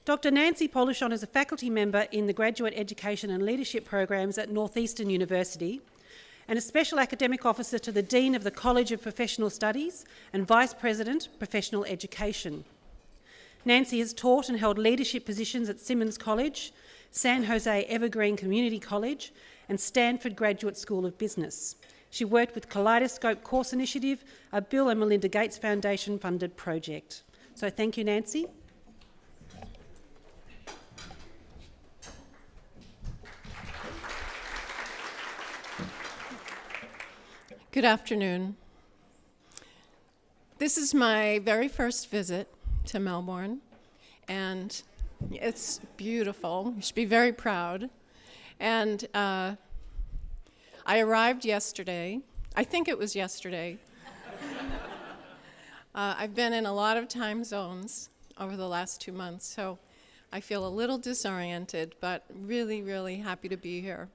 Dr. Nancy Polushon is a faculty member in the Graduate Education and Leadership programs at Northeastern University and a Special Academic Officer to the Dean of the College of Professional Studies and Vice President, Professional Education. Nancy has taught and held leadership positions at Simmons College, San Jose Evergreen Community College and Stanford Graduate School of Business. She worked with Kaleidoscope Course Initiative, a Bill and Melinda Gates Foundation funded project. So thank you, Nancy. Good afternoon. This is my very first visit to Melbourne, and it's beautiful. You should be very proud. And I arrived yesterday. I think it was yesterday. I've been in a lot of time zones over the last 2 months, so I feel a little disoriented, but really, really happy to be here.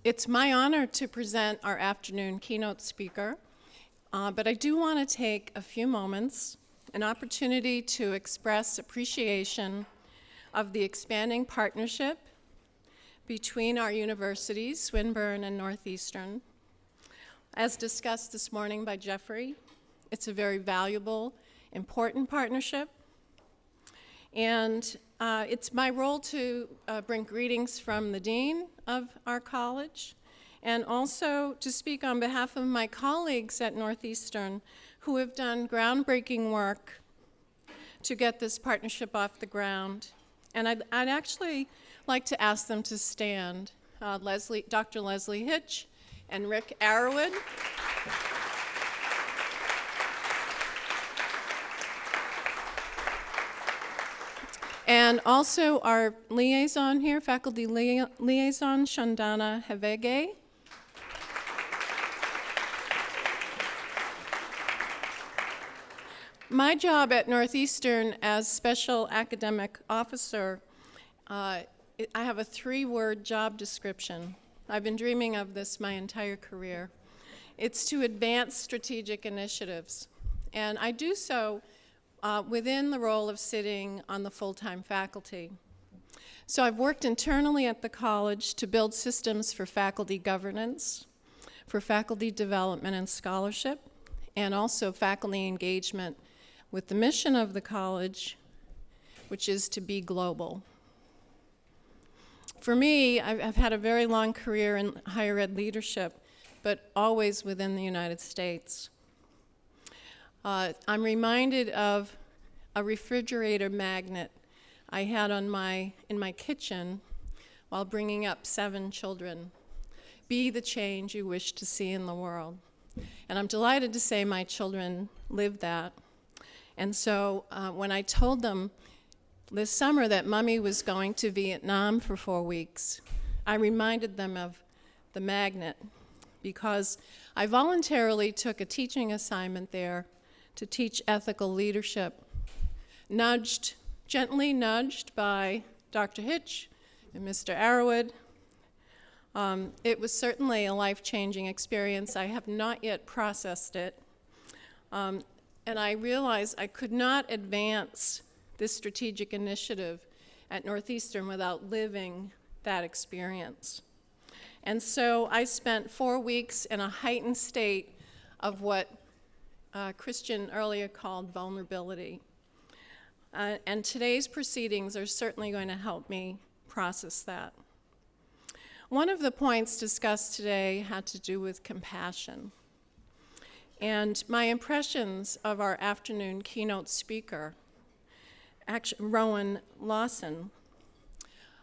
It's my honor to present our afternoon keynote speaker, but I do want to take a few moments, an opportunity to express appreciation of the expanding partnership between our universities, Swinburne and Northeastern. As discussed this morning by Jeffrey, it's a very valuable, important partnership. And it's my role to bring greetings from the Dean of our college and also to speak on behalf of my colleagues at Northeastern who have done groundbreaking work to get this partnership off the ground. And I'd actually like to ask them to stand, Dr. Leslie Hitch and Rick Arrowood. And also our liaison here, faculty liaison, Shandana Hevege. My job at Northeastern as special academic officer, I have a 3-word job description. I've been dreaming of this my entire career. It's to advance strategic initiatives. And I do so within the role of sitting on the full-time faculty. So I've worked internally at the college to build systems for faculty governance, for faculty development and scholarship, and also faculty engagement with the mission of the college, which is to be global. For me, I've had a very long career in higher ed leadership, but always within the United States. I'm reminded of a refrigerator magnet I had in my kitchen while bringing up 7 children. Be the change you wish to see in the world. And I'm delighted to say my children lived that. And so when I told them this summer that Mommy was going to Vietnam for 4 weeks, I reminded them of the magnet because I voluntarily took a teaching assignment there to teach ethical leadership, gently nudged by Dr. Hitch and Mr. Arrowood. It was certainly a life-changing experience. I have not yet processed it. And I realized I could not advance this strategic initiative at Northeastern without living that experience. And so I spent 4 weeks in a heightened state of what Christian earlier called vulnerability. And today's proceedings are certainly going to help me process that. One of the points discussed today had to do with compassion. And my impressions of our afternoon keynote speaker, Rowan Lawson,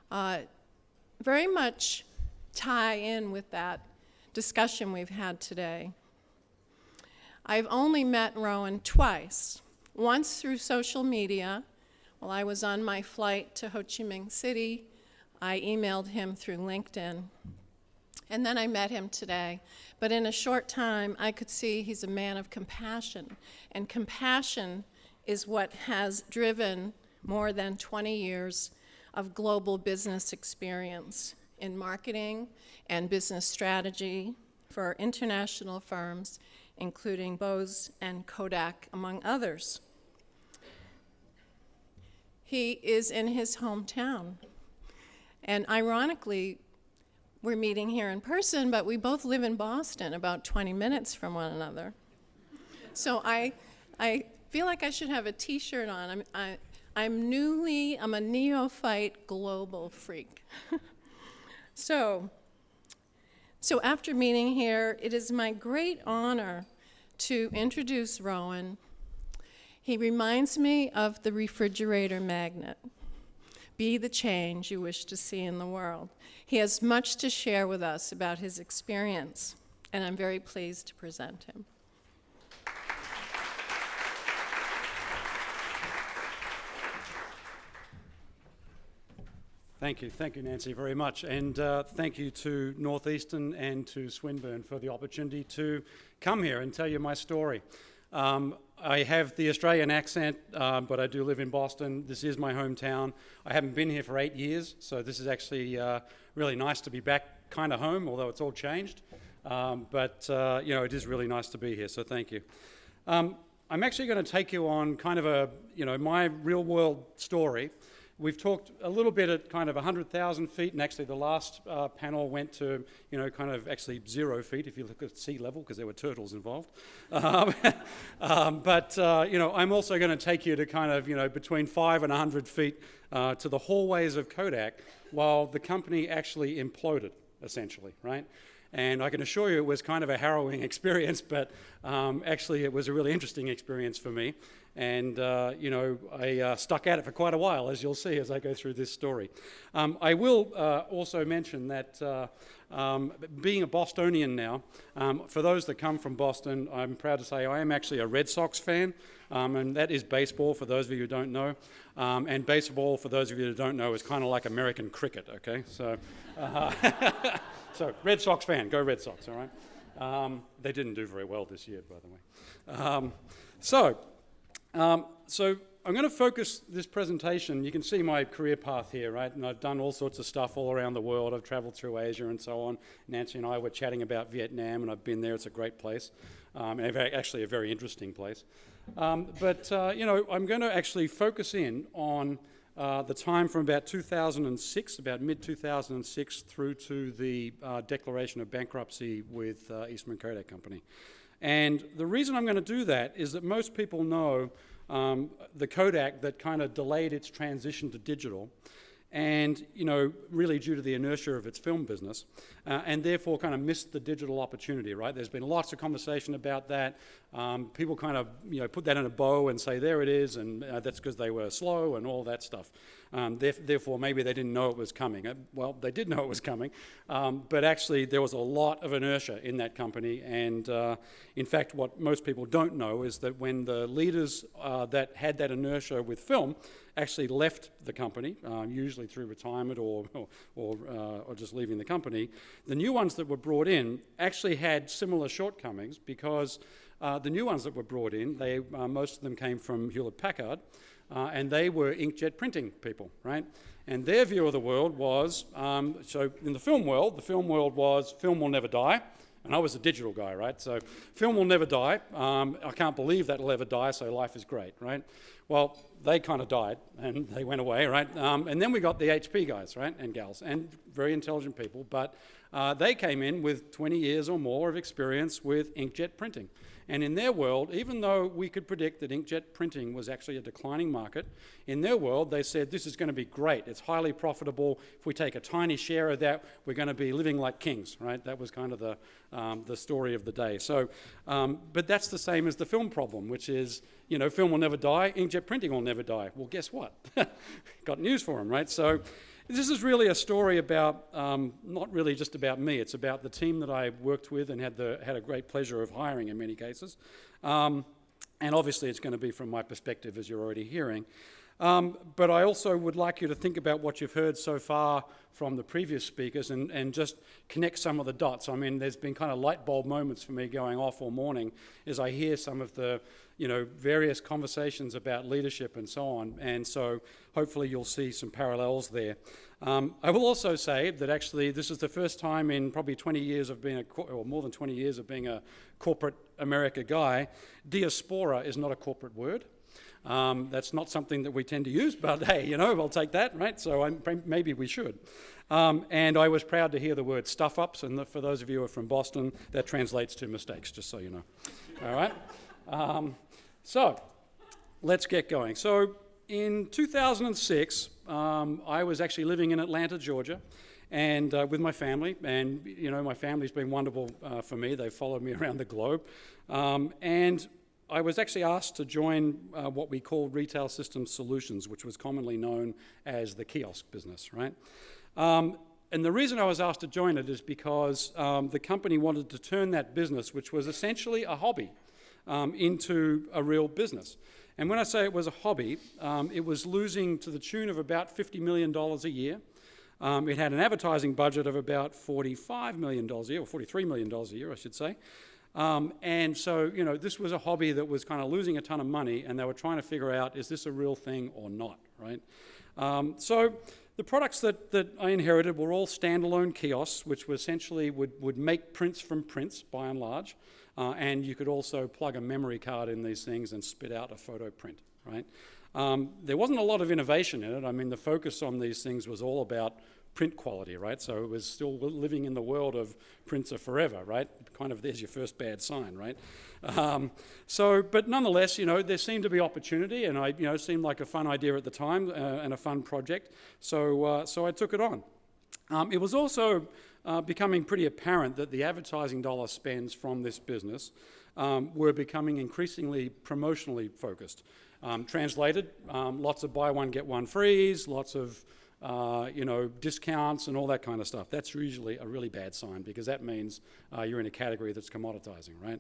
very much tie in with that discussion we've had today. I've only met Rowan twice, once through social media. While I was on my flight to Ho Chi Minh City, I emailed him through LinkedIn. And then I met him today. But in a short time, I could see he's a man of compassion. And compassion is what has driven more than 20 years of global business experience in marketing and business strategy for international firms, including Bose and Kodak, among others. He is in his hometown. And ironically, we're meeting here in person, but we both live in Boston, about 20 minutes from one another. So I feel like I should have a T-shirt on. I'm a neophyte global freak. So after meeting here, it is my great honor to introduce Rowan. He reminds me of the refrigerator magnet. Be the change you wish to see in the world. He has much to share with us about his experience, and I'm very pleased to present him. Thank you, Nancy, very much. And thank you to Northeastern and to Swinburne for the opportunity to come here and tell you my story. I have the Australian accent, but I do live in Boston. This is my hometown. I haven't been here for 8 years, so this is actually really nice to be back kind of home, although it's all changed. But it is really nice to be here, so thank you. I'm actually going to take you on kind of my real-world story. We've talked a little bit at kind of 100,000 feet, and actually the last panel went to, kind of actually 0 feet if you look at sea level, because there were turtles involved. But I'm also going to take you to kind of, between 5 and 100 feet to the hallways of Kodak while the company actually imploded, essentially, right? And I can assure you it was kind of a harrowing experience, but actually it was a really interesting experience for me. And, I stuck at it for quite a while, as you'll see as I go through this story. I will also mention that being a Bostonian now, for those that come from Boston, I'm proud to say I am actually a Red Sox fan, and that is baseball for those of you who don't know. And baseball, for those of you who don't know, is kind of like American cricket, okay? So, so Red Sox fan, go Red Sox, all right? They didn't do very well this year, by the way. So I'm going to focus this presentation. You can see my career path here, right? And I've done all sorts of stuff all around the world. I've traveled through Asia and so on. Nancy and I were chatting about Vietnam, and I've been there. It's a great place, and actually a very interesting place. I'm going to actually focus in on the time from about 2006, about mid-2006, through to the declaration of bankruptcy with Eastman Kodak Company. And the reason I'm going to do that is that most people know the Kodak that kind of delayed its transition to digital, and really due to the inertia of its film business, and therefore kind of missed the digital opportunity, right? There's been lots of conversation about that. People kind of put that in a bow and say there it is, and that's because they were slow and all that stuff. Therefore maybe they didn't know it was coming. Well, they did know it was coming, but actually there was a lot of inertia in that company, and in fact what most people don't know is that when the leaders that had that inertia with film actually left the company, usually through retirement or just leaving the company, the new ones that were brought in actually had similar shortcomings, because the new ones that were brought in, most of them came from Hewlett-Packard, and they were inkjet printing people, right? And their view of the world was, so in the film world was film will never die. And I was a digital guy, right? So film will never die. I can't believe that'll ever die, so life is great, right? Well, they kind of died, and they went away, right? And then we got the HP guys, right, and gals, and very intelligent people, but they came in with 20 years or more of experience with inkjet printing. And in their world, even though we could predict that inkjet printing was actually a declining market, in their world they said this is going to be great, it's highly profitable. If we take a tiny share of that, we're going to be living like kings, right? That was kind of the story of the day. So, but that's the same as the film problem, which is, film will never die, inkjet printing will never die. Well, guess what? Got news for them, right? So this is really a story about, not really just about me, it's about the team that I worked with and had a great pleasure of hiring in many cases. And obviously it's going to be from my perspective, as you're already hearing. But I also would like you to think about what you've heard so far from the previous speakers and just connect some of the dots. I mean, there's been kind of light bulb moments for me going off all morning as I hear some of the various conversations about leadership and so on, and so hopefully you'll see some parallels there. I will also say that actually this is the first time in probably 20 years of being or more than 20 years of being a corporate America guy, diaspora is not a corporate word. That's not something that we tend to use, but hey, you know, I'll take that, right? So maybe we should. And I was proud to hear the word stuff-ups, and for those of you who are from Boston, that translates to mistakes, just so you know. All right? So let's get going. So in 2006, I was actually living in Atlanta, Georgia, and with my family, and you know, my family's been wonderful for me. They've followed me around the globe, and I was actually asked to join what we called Retail Systems Solutions, which was commonly known as the kiosk business, right? And the reason I was asked to join it is because the company wanted to turn that business, which was essentially a hobby, into a real business. And when I say it was a hobby, it was losing to the tune of about $50 million a year. It had an advertising budget of about $45 million a year, or $43 million a year, I should say. And so, you know, this was a hobby that was kind of losing a ton of money, and they were trying to figure out, is this a real thing or not, right? So the products that I inherited were all standalone kiosks, which essentially would make prints from prints, by and large. And you could also plug a memory card in these things and spit out a photo print, right? There wasn't a lot of innovation in it. I mean, the focus on these things was all about print quality, right? So it was still living in the world of prints are forever, right? Kind of there's your first bad sign, right? But nonetheless, you know, there seemed to be opportunity, and it seemed like a fun idea at the time and a fun project. So I took it on. It was also becoming pretty apparent that the advertising dollar spends from this business were becoming increasingly promotionally focused. Translated, lots of buy one, get one frees, lots of discounts and all that kind of stuff. That's usually a really bad sign, because that means you're in a category that's commoditizing, right?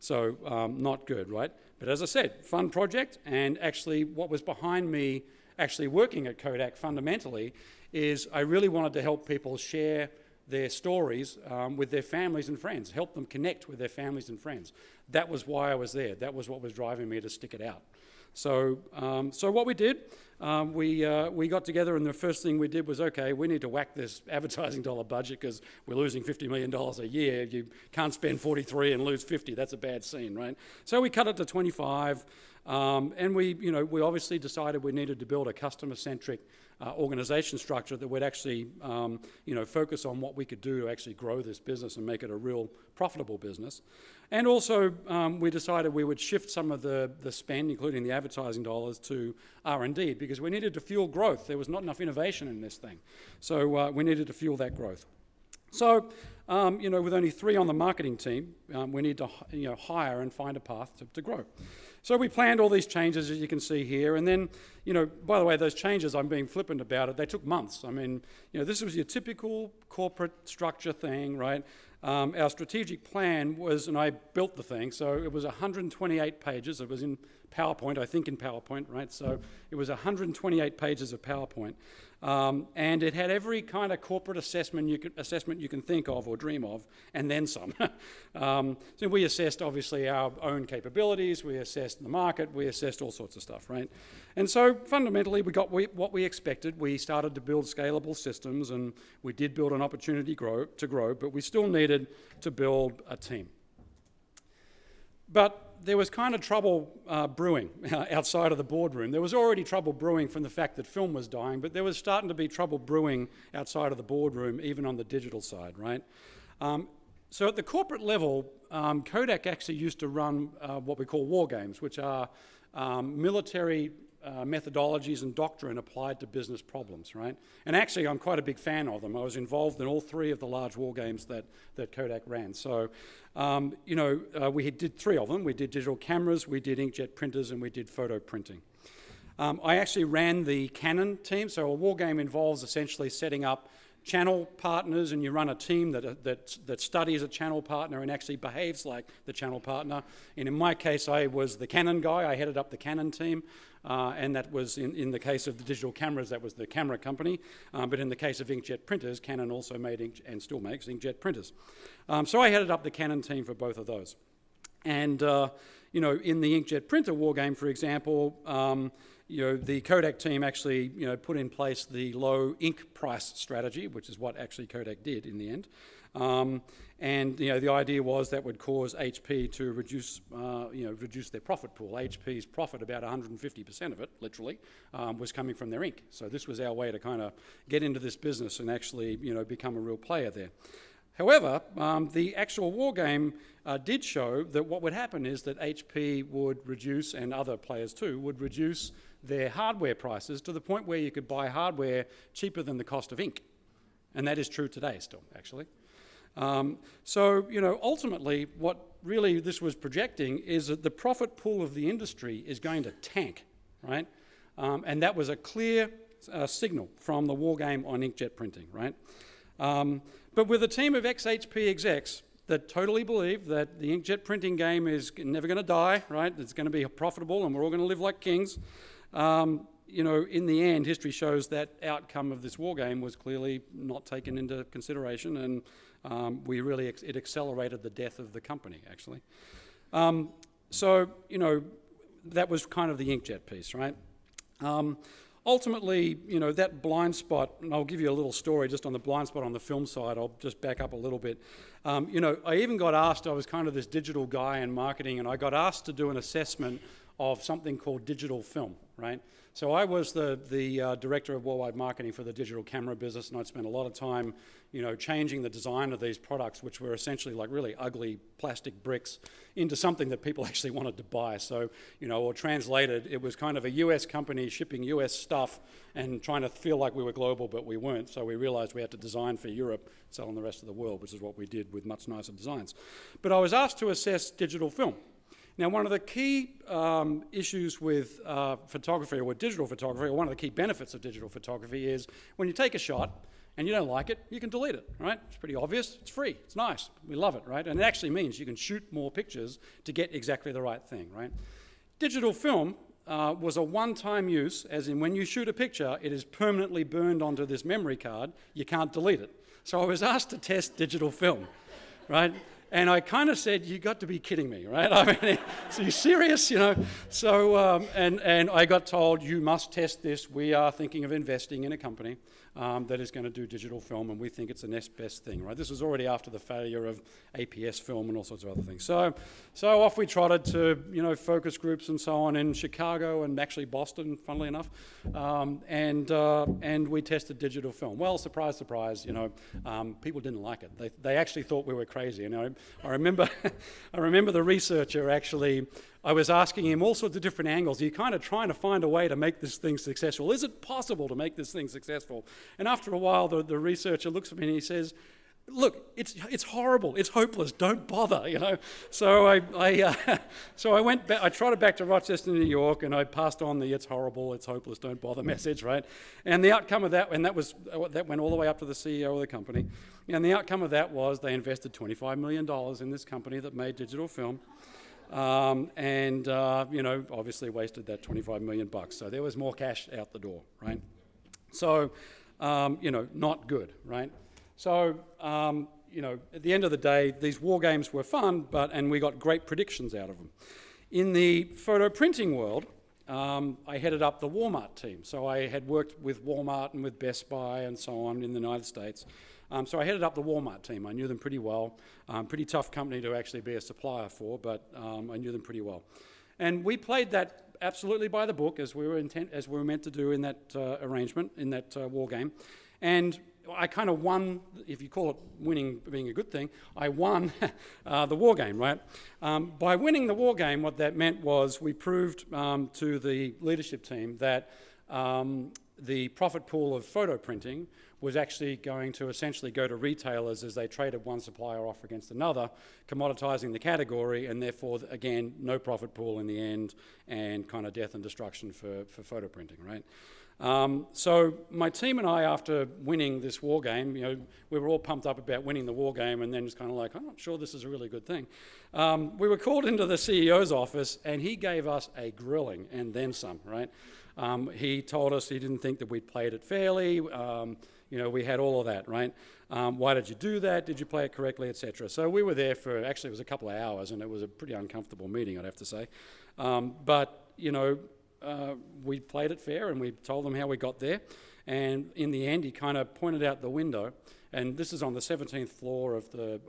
So not good, right? But as I said, fun project, and actually what was behind me actually working at Kodak fundamentally is I really wanted to help people share their stories with their families and friends, help them connect with their families and friends. That was why I was there. That was what was driving me to stick it out. So what we did, we got together, and the first thing we did was, okay, we need to whack this advertising dollar budget because we're losing $50 million a year. You can't spend 43 and lose 50. That's a bad scene, right? So we cut it to 25, and we obviously decided we needed to build a customer-centric organization structure that would actually, focus on what we could do to actually grow this business and make it a real profitable business. And also, we decided we would shift some of the spend, including the advertising dollars, to R&D, because we needed to fuel growth. There was not enough innovation in this thing. So we needed to fuel that growth. So, with only 3 on the marketing team, we need to hire and find a path to grow. So we planned all these changes, as you can see here, and then, by the way, those changes, I'm being flippant about it, they took months. I mean, this was your typical corporate structure thing, right? Our strategic plan was, and I built the thing, so it was 128 pages. It was in PowerPoint, I think in PowerPoint, right? So it was 128 pages of PowerPoint. And it had every kind of corporate assessment you can think of or dream of, and then some. So we assessed, obviously, our own capabilities, we assessed the market, we assessed all sorts of stuff, right? And so fundamentally, we got what we expected. We started to build scalable systems, and we did build an opportunity to grow, but we still needed to build a team. But there was kind of trouble brewing outside of the boardroom. There was already trouble brewing from the fact that film was dying, but there was starting to be trouble brewing outside of the boardroom, even on the digital side, right? So at the corporate level, Kodak actually used to run what we call war games, which are military methodologies and doctrine applied to business problems, right? And actually, I'm quite a big fan of them. I was involved in all 3 of the large war games that Kodak ran. So, we did 3 of them. We did digital cameras, we did inkjet printers, and we did photo printing. I actually ran the Canon team. So a war game involves essentially setting up channel partners, and you run a team that studies a channel partner and actually behaves like the channel partner. And in my case, I was the Canon guy. I headed up the Canon team, and that was in the case of the digital cameras, that was the camera company. But in the case of inkjet printers, Canon also made and still makes inkjet printers. So I headed up the Canon team for both of those. And in the inkjet printer war game, for example, the Kodak team actually, put in place the low ink price strategy, which is what actually Kodak did in the end. And the idea was that would cause HP to reduce their profit pool. HP's profit, about 150% of it, literally, was coming from their ink. So this was our way to kind of get into this business and actually, become a real player there. However, the actual war game did show that what would happen is that HP would reduce, and other players too, would reduce their hardware prices to the point where you could buy hardware cheaper than the cost of ink. And that is true today still, actually. Ultimately, what really this was projecting is that the profit pool of the industry is going to tank, right? And that was a clear signal from the war game on inkjet printing, right? But with a team of ex-HP execs that totally believe that the inkjet printing game is never going to die, right? It's going to be profitable and we're all going to live like kings. In the end, history shows that outcome of this war game was clearly not taken into consideration, and it accelerated the death of the company, actually. That was kind of the inkjet piece, right? Ultimately, that blind spot, and I'll give you a little story just on the blind spot on the film side. I'll just back up a little bit. I even got asked, I was kind of this digital guy in marketing, and I got asked to do an assessment of something called digital film, right? So I was the director of worldwide marketing for the digital camera business, and I'd spent a lot of time, changing the design of these products, which were essentially like really ugly plastic bricks, into something that people actually wanted to buy. So, or translated, it was kind of a US company shipping US stuff and trying to feel like we were global, but we weren't. So we realized we had to design for Europe, sell in the rest of the world, which is what we did with much nicer designs. But I was asked to assess digital film. Now, one of the key issues with photography, or with digital photography, or one of the key benefits of digital photography is when you take a shot and you don't like it, you can delete it, right? It's pretty obvious, it's free, it's nice, we love it, right? And it actually means you can shoot more pictures to get exactly the right thing, right? Digital film was a one-time use, as in when you shoot a picture, it is permanently burned onto this memory card, you can't delete it. So I was asked to test digital film, right? And I kind of said, you got to be kidding me, right? I mean, are you serious, So, and I got told, you must test this. We are thinking of investing in a company that is going to do digital film, and we think it's the next best thing, right? This was already after the failure of APS film and all sorts of other things. So off we trotted to, focus groups and so on in Chicago and actually Boston, funnily enough, and we tested digital film. Well, surprise, surprise, people didn't like it. They actually thought we were crazy. I remember the researcher actually, I was asking him all sorts of different angles. You're kind of trying to find a way to make this thing successful. Is it possible to make this thing successful? And after a while, the researcher looks at me and he says, look, it's horrible, it's hopeless, don't bother, So I went back, I trotted back to Rochester, New York, and I passed on the it's horrible, it's hopeless, don't bother message, right? And the outcome of that, and that went all the way up to the CEO of the company, and the outcome of that was they invested $25 million in this company that made digital film, and obviously wasted that $25 million. So there was more cash out the door, right? So, not good, right? So, at the end of the day, these war games were fun, and we got great predictions out of them. In the photo printing world, I headed up the Walmart team. So I had worked with Walmart and with Best Buy and so on in the United States. So I headed up the Walmart team. I knew them pretty well. Pretty tough company to actually be a supplier for, but I knew them pretty well. And we played that absolutely by the book, as we were meant to do in that arrangement, in that war game. And I kind of won, if you call it winning being a good thing, I won the war game, right? By winning the war game, what that meant was we proved to the leadership team that the profit pool of photo printing was actually going to essentially go to retailers as they traded one supplier off against another, commoditizing the category, and therefore, again, no profit pool in the end, and kind of death and destruction for photo printing, right? So my team and I, after winning this war game, we were all pumped up about winning the war game, and then just kind of like, I'm not sure this is a really good thing. We were called into the CEO's office, and he gave us a grilling, and then some, right? He told us he didn't think that we'd played it fairly. We had all of that, right? Why did you do that? Did you play it correctly, etc.? So we were there for, actually it was a couple of hours, and it was a pretty uncomfortable meeting, I'd have to say. We played it fair, and we told them how we got there. And in the end, he kind of pointed out the window, And this is on the 17th floor of the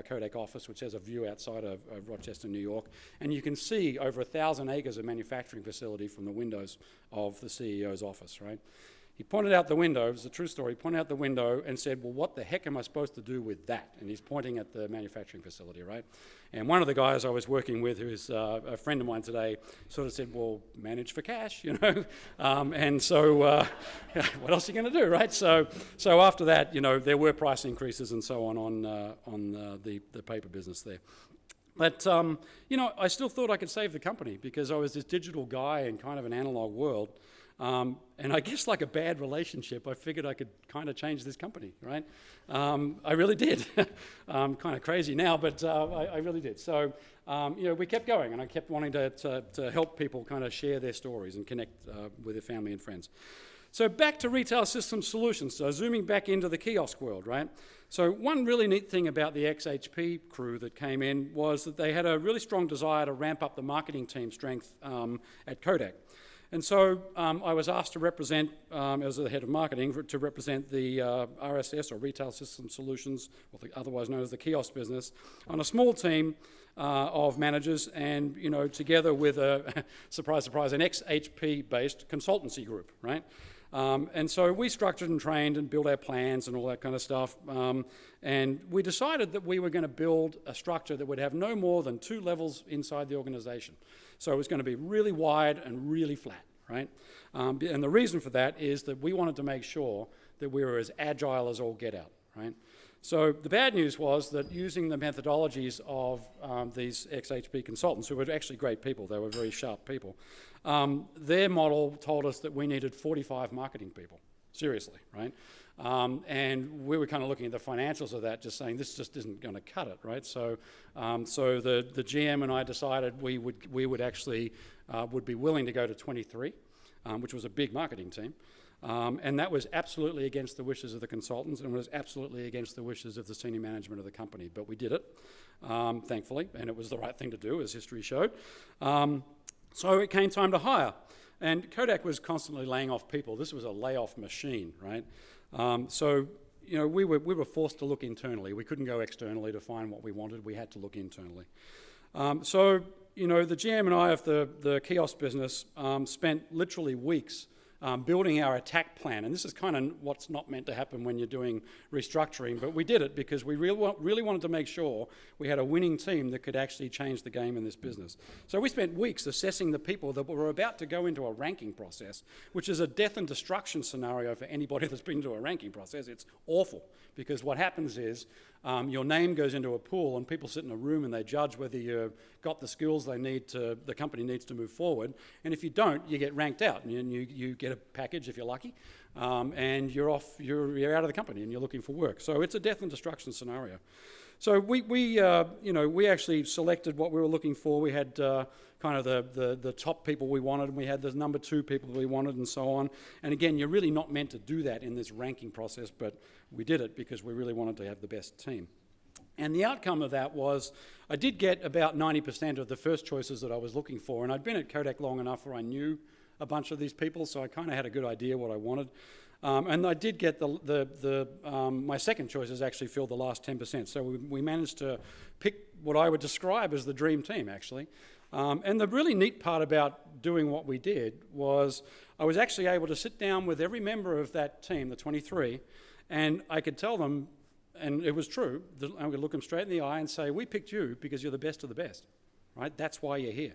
Kodak office, which has a view outside of Rochester, New York. And you can see over 1,000 acres of manufacturing facility from the windows of the CEO's office, right? He pointed out the window, it was a true story, he pointed out the window and said, well, what the heck am I supposed to do with that? And he's pointing at the manufacturing facility, right? And one of the guys I was working with, who is a friend of mine today, sort of said, well, manage for cash, you know? And so what else are you going to do, right? So after that, you know, there were price increases and so on the paper business there. But, you know, I still thought I could save the company because I was this digital guy in kind of an analog world. And I guess like a bad relationship, I figured I could kind of change this company, right? I really did. I'm kind of crazy now, but I really did. So, you know, we kept going, and I kept wanting to help people kind of share their stories and connect with their family and friends. So back to Retail Systems Solutions, so zooming back into the kiosk world, right? So one really neat thing about the ex-HP crew that came in was that they had a really strong desire to ramp up the marketing team strength at Kodak. And so I was asked to represent, as the head of marketing, to represent the RSS, or Retail Systems Solutions, or otherwise known as the kiosk business, on a small team of managers, and, you know, together with a, surprise, surprise, an ex-HP-based consultancy group, right? And so we structured and trained and built our plans and all that kind of stuff. And we decided that we were going to build a structure that would have no more than 2 levels inside the organization. So it was going to be really wide and really flat, right? And the reason for that is that we wanted to make sure that we were as agile as all get out, right? So the bad news was that using the methodologies of these ex-HP consultants, who were actually great people, they were very sharp people, their model told us that we needed 45 marketing people, seriously, right? And we were kind of looking at the financials of that, just saying this just isn't going to cut it, right? So, so the GM and I decided we would actually would be willing to go to 23, which was a big marketing team. And that was absolutely against the wishes of the consultants, and was absolutely against the wishes of the senior management of the company. But we did it, thankfully, and it was the right thing to do, as history showed. So it came time to hire. And Kodak was constantly laying off people. This was a layoff machine, right? So, you know, we were forced to look internally. We couldn't go externally to find what we wanted. We had to look internally. So, you know, the GM and I of the kiosk business spent literally weeks building our attack plan. And this is kind of what's not meant to happen when you're doing restructuring, but we did it because we really wanted to make sure we had a winning team that could actually change the game in this business. So we spent weeks assessing the people that were about to go into a ranking process, which is a death and destruction scenario for anybody that's been to a ranking process. It's awful, because what happens is your name goes into a pool and people sit in a room and they judge whether you've got the skills the company needs to move forward. And if you don't, you get ranked out, and you get a package if you're lucky, and you're out of the company and you're looking for work. So it's a death and destruction scenario. So we actually selected what we were looking for. We had kind of the top people we wanted, and we had the number 2 people we wanted, and so on. And again, you're really not meant to do that in this ranking process, but we did it because we really wanted to have the best team. And the outcome of that was I did get about 90% of the first choices that I was looking for, and I'd been at Kodak long enough where I knew a bunch of these people, so I kind of had a good idea what I wanted. And I did get my second choices actually filled the last 10%. So we managed to pick what I would describe as the dream team, actually. And the really neat part about doing what we did was I was actually able to sit down with every member of that team, the 23, and I could tell them, and it was true, I would look them straight in the eye and say, we picked you because you're the best of the best, right? That's why you're here.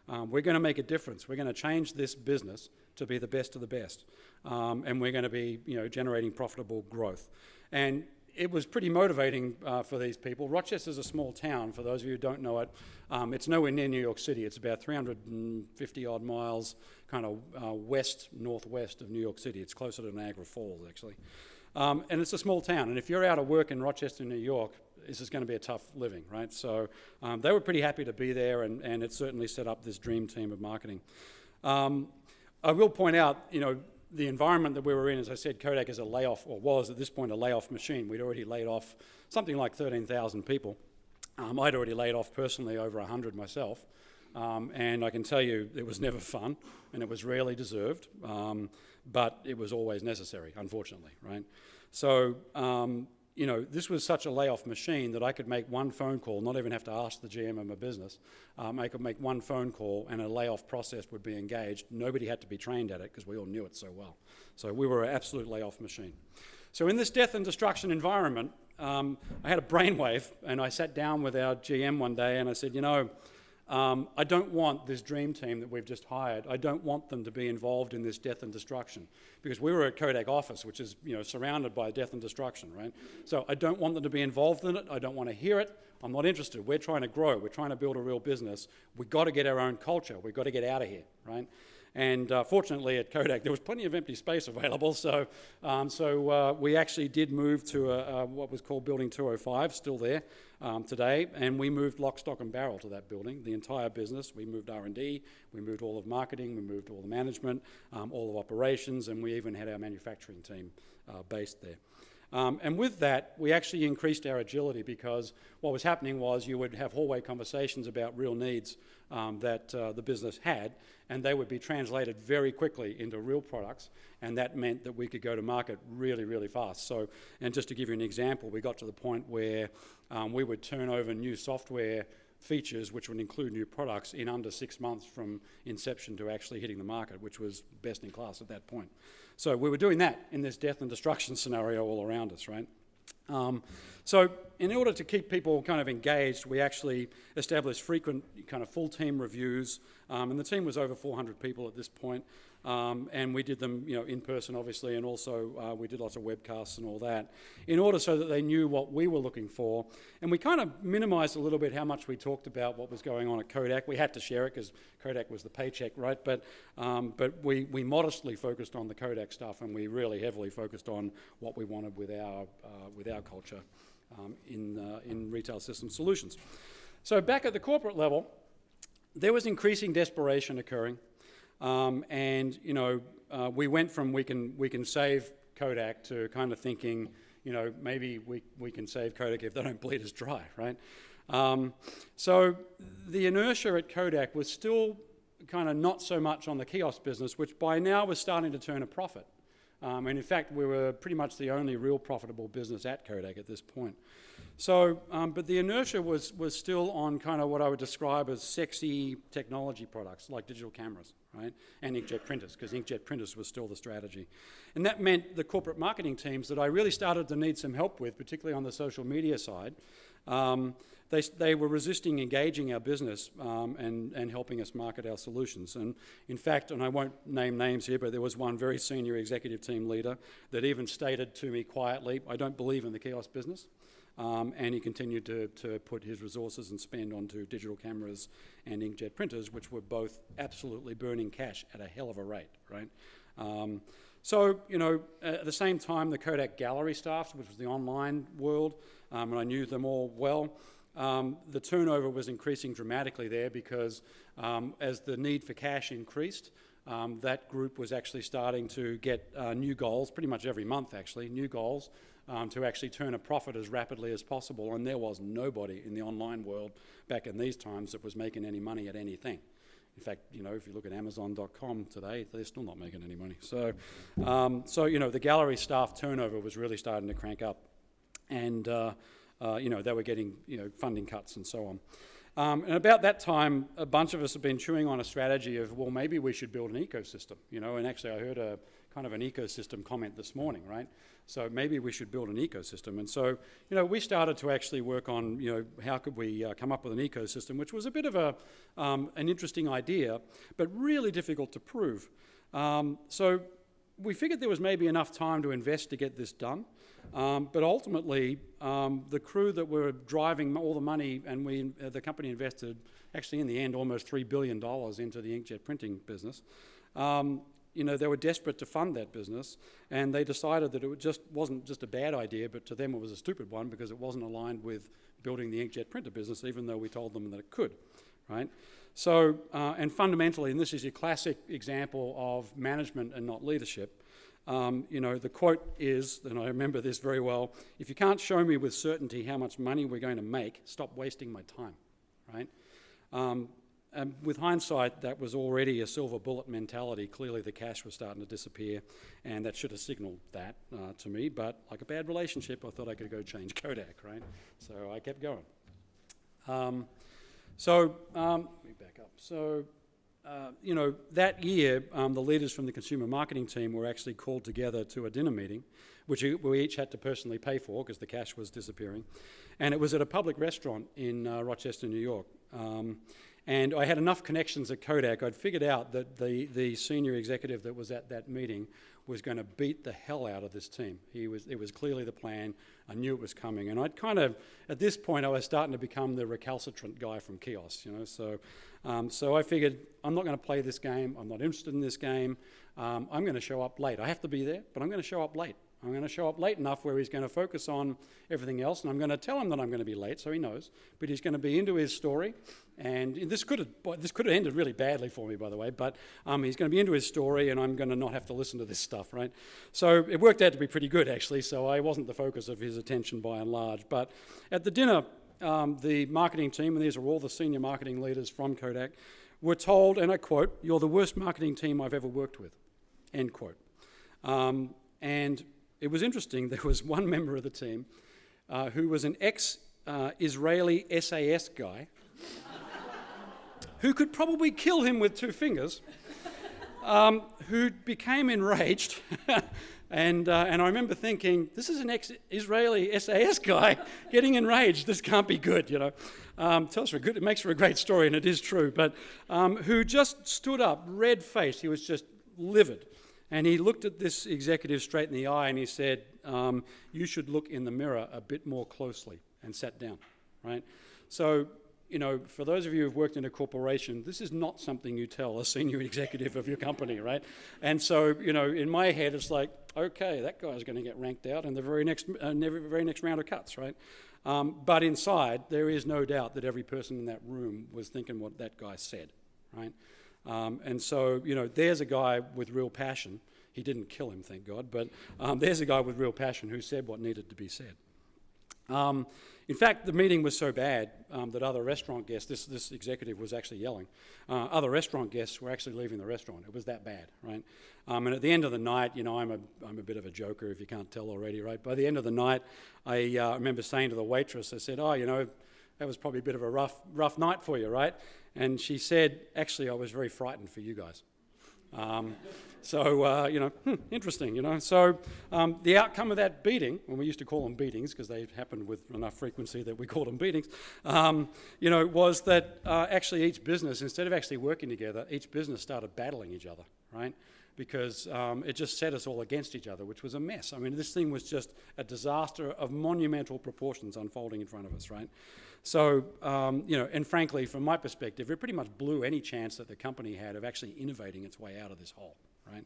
We're going to make a difference. We're going to change this business to be the best of the best. And we're going to be, you know, generating profitable growth. And it was pretty motivating for these people. Rochester's a small town, for those of you who don't know it. It's nowhere near New York City. It's about 350 odd miles kind of northwest of New York City. It's closer to Niagara Falls, actually. And it's a small town. And if you're out of work in Rochester, New York, this is going to be a tough living, right? So they were pretty happy to be there, and it certainly set up this dream team of marketing. I will point out, you know, the environment that we were in, as I said, Kodak is a layoff, or was at this point a layoff machine. We'd already laid off something like 13,000 people. I'd already laid off personally over 100 myself. And I can tell you it was never fun, and it was rarely deserved, but it was always necessary, unfortunately, right? So, you know, this was such a layoff machine that I could make one phone call, not even have to ask the GM of my business. I could make one phone call and a layoff process would be engaged. Nobody had to be trained at it because we all knew it so well. So we were an absolute layoff machine. So in this death and destruction environment, I had a brainwave, and I sat down with our GM one day and I said, you know, I don't want this dream team that we've just hired, I don't want them to be involved in this death and destruction, because we were at Kodak office, which is, you know, surrounded by death and destruction, right? So I don't want them to be involved in it, I don't want to hear it, I'm not interested. We're trying to grow, we're trying to build a real business, we've got to get our own culture, we've got to get out of here, right? And fortunately at Kodak there was plenty of empty space available, so we actually did move to what was called Building 205, still there today, and we moved lock, stock and barrel to that building, the entire business. We moved R&D, we moved all of marketing, we moved all the management, all of operations, and we even had our manufacturing team based there. And with that, we actually increased our agility, because what was happening was you would have hallway conversations about real needs that the business had, and they would be translated very quickly into real products, and that meant that we could go to market really, really fast. So, and just to give you an example, we got to the point where we would turn over new software features, which would include new products, in under 6 months from inception to actually hitting the market, which was best in class at that point. So we were doing that in this death and destruction scenario all around us, right? So in order to keep people kind of engaged, we actually established frequent kind of full team reviews, and the team was over 400 people at this point, and we did them, you know, in person obviously, and also we did lots of webcasts and all that, in order so that they knew what we were looking for. And we kind of minimized a little bit how much we talked about what was going on at Kodak. We had to share it because Kodak was the paycheck, right? But we modestly focused on the Kodak stuff, and we really heavily focused on what we wanted with our culture in retail system solutions. So back at the corporate level, there was increasing desperation occurring. And you know, we went from we can save Kodak to kind of thinking, you know, maybe we can save Kodak if they don't bleed us dry, right? So the inertia at Kodak was still kind of not so much on the kiosk business, which by now was starting to turn a profit. And in fact, we were pretty much the only real profitable business at Kodak at this point. So, but the inertia was still on kind of what I would describe as sexy technology products, like digital cameras, right? And inkjet printers, because inkjet printers was still the strategy. And that meant the corporate marketing teams that I really started to need some help with, particularly on the social media side, they were resisting engaging our business and helping us market our solutions. And in fact, and I won't name names here, but there was one very senior executive team leader that even stated to me quietly, I don't believe in the kiosk business. And he continued to put his resources and spend onto digital cameras and inkjet printers, which were both absolutely burning cash at a hell of a rate, right? So, you know, at the same time, the Kodak gallery staff, which was the online world, and I knew them all well, the turnover was increasing dramatically there because as the need for cash increased, that group was actually starting to get new goals, pretty much every month actually, new goals, to actually turn a profit as rapidly as possible, and there was nobody in the online world back in these times that was making any money at anything. In fact, you know, if you look at Amazon.com today, they're still not making any money. So, you know, the gallery staff turnover was really starting to crank up, and you know, they were getting, you know, funding cuts and so on. And about that time, a bunch of us have been chewing on a strategy of, well, maybe we should build an ecosystem, you know, and actually I heard a kind of an ecosystem comment this morning, right? So maybe we should build an ecosystem. And so, you know, we started to actually work on, you know, how could we come up with an ecosystem, which was a bit of an interesting idea, but really difficult to prove. So we figured there was maybe enough time to invest to get this done. But ultimately, the crew that were driving all the money, and the company invested, actually in the end, almost $3 billion into the inkjet printing business. You know, they were desperate to fund that business, and they decided that it wasn't just a bad idea, but to them it was a stupid one because it wasn't aligned with building the inkjet printer business, even though we told them that it could, right? So, and fundamentally, and this is your classic example of management and not leadership, you know, the quote is, and I remember this very well, if you can't show me with certainty how much money we're going to make, stop wasting my time, right? with hindsight, that was already a silver bullet mentality. Clearly the cash was starting to disappear, and that should have signaled that to me. But like a bad relationship, I thought I could go change Kodak, right? So I kept going. Let me back up. So, that year, the leaders from the consumer marketing team were actually called together to a dinner meeting, which we each had to personally pay for because the cash was disappearing. And it was at a public restaurant in Rochester, New York. And I had enough connections at Kodak. I'd figured out that the senior executive that was at that meeting was going to beat the hell out of this team. It was clearly the plan. I knew it was coming. And I'd kind of, at this point, I was starting to become the recalcitrant guy from Kiosk, So I figured, I'm not going to play this game. I'm not interested in this game. I'm going to show up late. I have to be there, but I'm going to show up late. I'm going to show up late enough where he's going to focus on everything else, and I'm going to tell him that I'm going to be late, so he knows. But he's going to be into his story, and this could have ended really badly for me, by the way. But he's going to be into his story, and I'm going to not have to listen to this stuff, right? So it worked out to be pretty good, actually. So I wasn't the focus of his attention by and large. But at the dinner, the marketing team, and these are all the senior marketing leaders from Kodak, were told, and I quote, "You're the worst marketing team I've ever worked with," end quote. And it was interesting, there was one member of the team who was an ex-Israeli SAS guy who could probably kill him with two fingers, who became enraged. And I remember thinking, this is an ex-Israeli SAS guy getting enraged. This can't be good, It makes for a great story, and it is true. But who just stood up, red-faced. He was just livid. And he looked at this executive straight in the eye and he said, you should look in the mirror a bit more closely, and sat down, right? So, for those of you who've worked in a corporation, this is not something you tell a senior executive of your company, right? And so, in my head, it's like, okay, that guy's going to get ranked out in the very next round of cuts, right? But inside, there is no doubt that every person in that room was thinking what that guy said, right? And so, there's a guy with real passion. He didn't kill him, thank God, but there's a guy with real passion who said what needed to be said. In fact, the meeting was so bad that other restaurant guests, this executive was actually yelling, other restaurant guests were actually leaving the restaurant. It was that bad, right? And at the end of the night, I'm a bit of a joker if you can't tell already, right? By the end of the night, I remember saying to the waitress, I said, that was probably a bit of a rough night for you, right? And she said, actually, I was very frightened for you guys. Interesting, So the outcome of that beating, and we used to call them beatings because they happened with enough frequency that we called them beatings, was that actually each business, instead of actually working together, each business started battling each other, right? Because it just set us all against each other, which was a mess. I mean, this thing was just a disaster of monumental proportions unfolding in front of us, right? So, and frankly, from my perspective, it pretty much blew any chance that the company had of actually innovating its way out of this hole, right?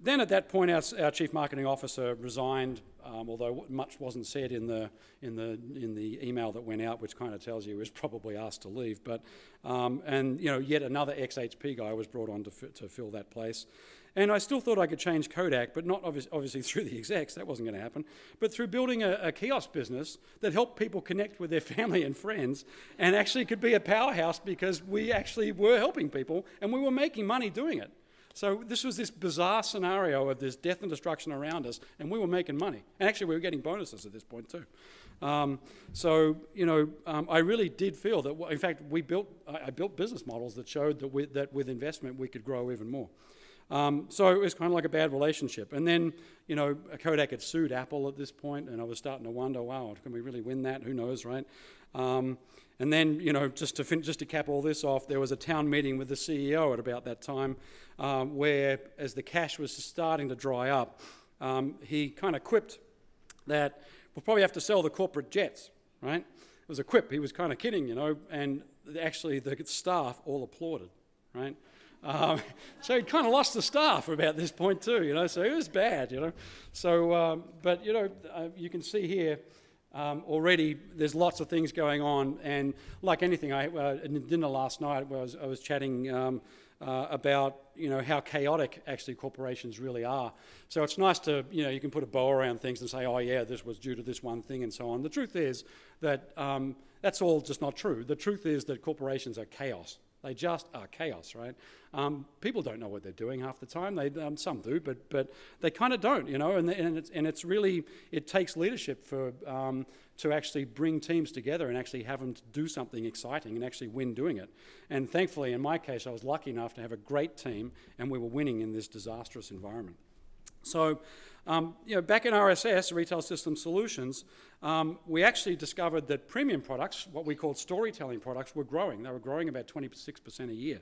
Then at that point, our chief marketing officer resigned, although much wasn't said in the email that went out, which kind of tells you he was probably asked to leave. But yet another ex-HP guy was brought on to fill that place. And I still thought I could change Kodak, but not obviously through the execs, that wasn't going to happen, but through building a kiosk business that helped people connect with their family and friends and actually could be a powerhouse because we actually were helping people and we were making money doing it. So this was this bizarre scenario of this death and destruction around us, and we were making money. And actually we were getting bonuses at this point too. I really did feel that, in fact, I built business models that showed that with investment we could grow even more. So it was kind of like a bad relationship. And then, Kodak had sued Apple at this point, and I was starting to wonder, wow, can we really win that? Who knows, right? And then, just to cap all this off, there was a town meeting with the CEO at about that time where, as the cash was starting to dry up, he kind of quipped that we'll probably have to sell the corporate jets, right? It was a quip. He was kind of kidding, and actually the staff all applauded, right? So he'd kind of lost the staff about this point too, so it was bad, So, but, you can see here already there's lots of things going on, and like anything, at dinner last night I was chatting about, how chaotic actually corporations really are. So it's nice to, you can put a bow around things and say, oh yeah, this was due to this one thing and so on. The truth is that That's all just not true. The truth is that corporations are chaos. They just are chaos, right? People don't know what they're doing half the time. Some do, but they kind of don't, you know. And it's really, it takes leadership to actually bring teams together and actually have them to do something exciting and actually win doing it. And thankfully, in my case, I was lucky enough to have a great team, and we were winning in this disastrous environment. So, back in RSS, Retail System Solutions, we actually discovered that premium products, what we called storytelling products, were growing. They were growing about 26% a year.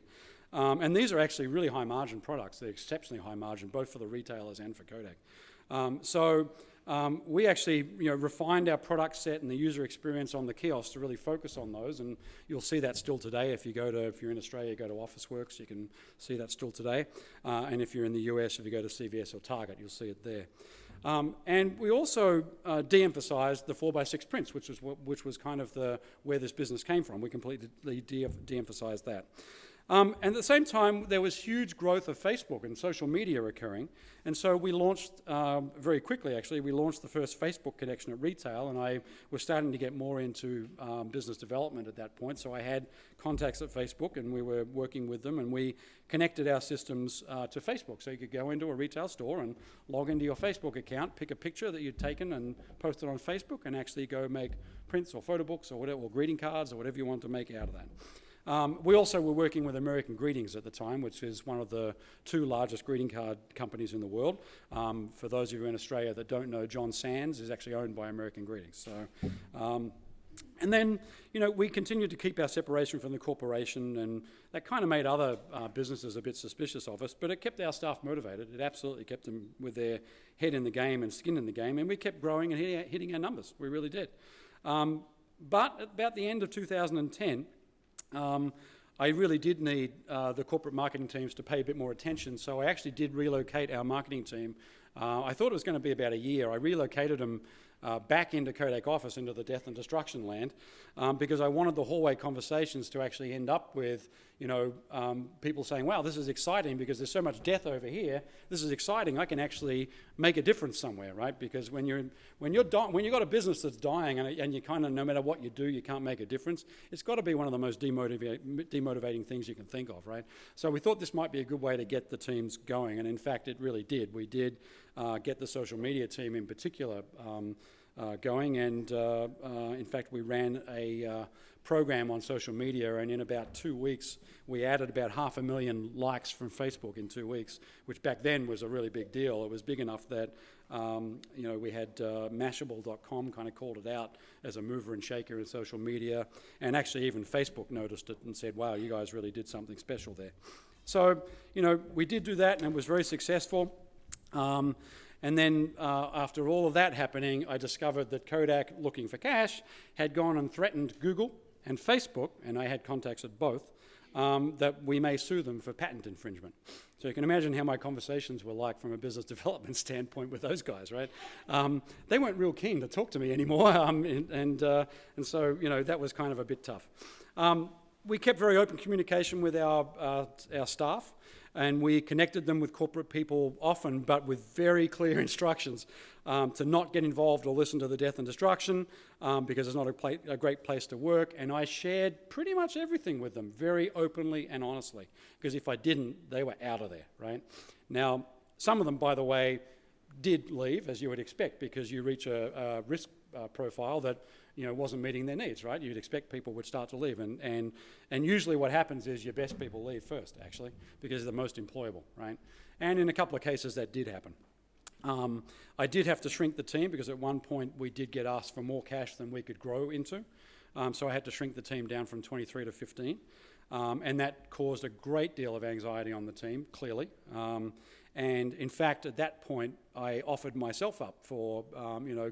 And these are actually really high margin products. They're exceptionally high margin, both for the retailers and for Kodak. We actually refined our product set and the user experience on the kiosk to really focus on those, and you'll see that still today. If you're in Australia, go to Officeworks, you can see that still today. And if you're in the US, if you go to CVS or Target, you'll see it there. And we also de-emphasized the 4x6 prints, which was kind of where this business came from. We completely de-emphasized that. And at the same time, there was huge growth of Facebook and social media occurring. And so we launched, very quickly actually, we launched the first Facebook connection at retail, and I was starting to get more into business development at that point. So I had contacts at Facebook, and we were working with them, and we connected our systems to Facebook. So you could go into a retail store and log into your Facebook account, pick a picture that you'd taken and post it on Facebook, and actually go make prints or photo books or whatever, or greeting cards or whatever you want to make out of that. We also were working with American Greetings at the time, which is one of the 2 largest greeting card companies in the world. For those of you in Australia that don't know, John Sands is actually owned by American Greetings. So, and then, we continued to keep our separation from the corporation, and that kind of made other businesses a bit suspicious of us, but it kept our staff motivated. It absolutely kept them with their head in the game and skin in the game, and we kept growing and hitting our numbers. We really did. But at about the end of 2010, I really did need the corporate marketing teams to pay a bit more attention, so I actually did relocate our marketing team. I thought it was going to be about a year. I relocated them back into Kodak office, into the death and destruction land, because I wanted the hallway conversations to actually end up with, people saying, wow, this is exciting because there's so much death over here. This is exciting. I can actually make a difference somewhere, right? Because when you've got a business that's dying and you kind of, no matter what you do, you can't make a difference, it's got to be one of the most demotivating things you can think of, right? So we thought this might be a good way to get the teams going, and in fact, it really did. We did get the social media team in particular going, and in fact, we ran a program on social media, and in about 2 weeks, we added about 500,000 likes from Facebook in 2 weeks, which back then was a really big deal. It was big enough that we had Mashable.com kind of called it out as a mover and shaker in social media, and actually even Facebook noticed it and said, wow, you guys really did something special there. So, we did do that, and it was very successful. And then after all of that happening, I discovered that Kodak, looking for cash, had gone and threatened Google and Facebook, and I had contacts at both, that we may sue them for patent infringement. So you can imagine how my conversations were like from a business development standpoint with those guys, right? They weren't real keen to talk to me anymore, and so, that was kind of a bit tough. We kept very open communication with our staff, and we connected them with corporate people often, but with very clear instructions to not get involved or listen to the death and destruction, because it's not a great place to work. And I shared pretty much everything with them very openly and honestly, because if I didn't, they were out of there, right? Now, some of them, by the way, did leave, as you would expect, because you reach a risk profile that wasn't meeting their needs, right? You'd expect people would start to leave, and usually what happens is your best people leave first, actually, because they're the most employable, right? And in a couple of cases that did happen. I did have to shrink the team because at one point we did get asked for more cash than we could grow into, so I had to shrink the team down from 23 to 15, and that caused a great deal of anxiety on the team, clearly. And in fact, at that point, I offered myself up for,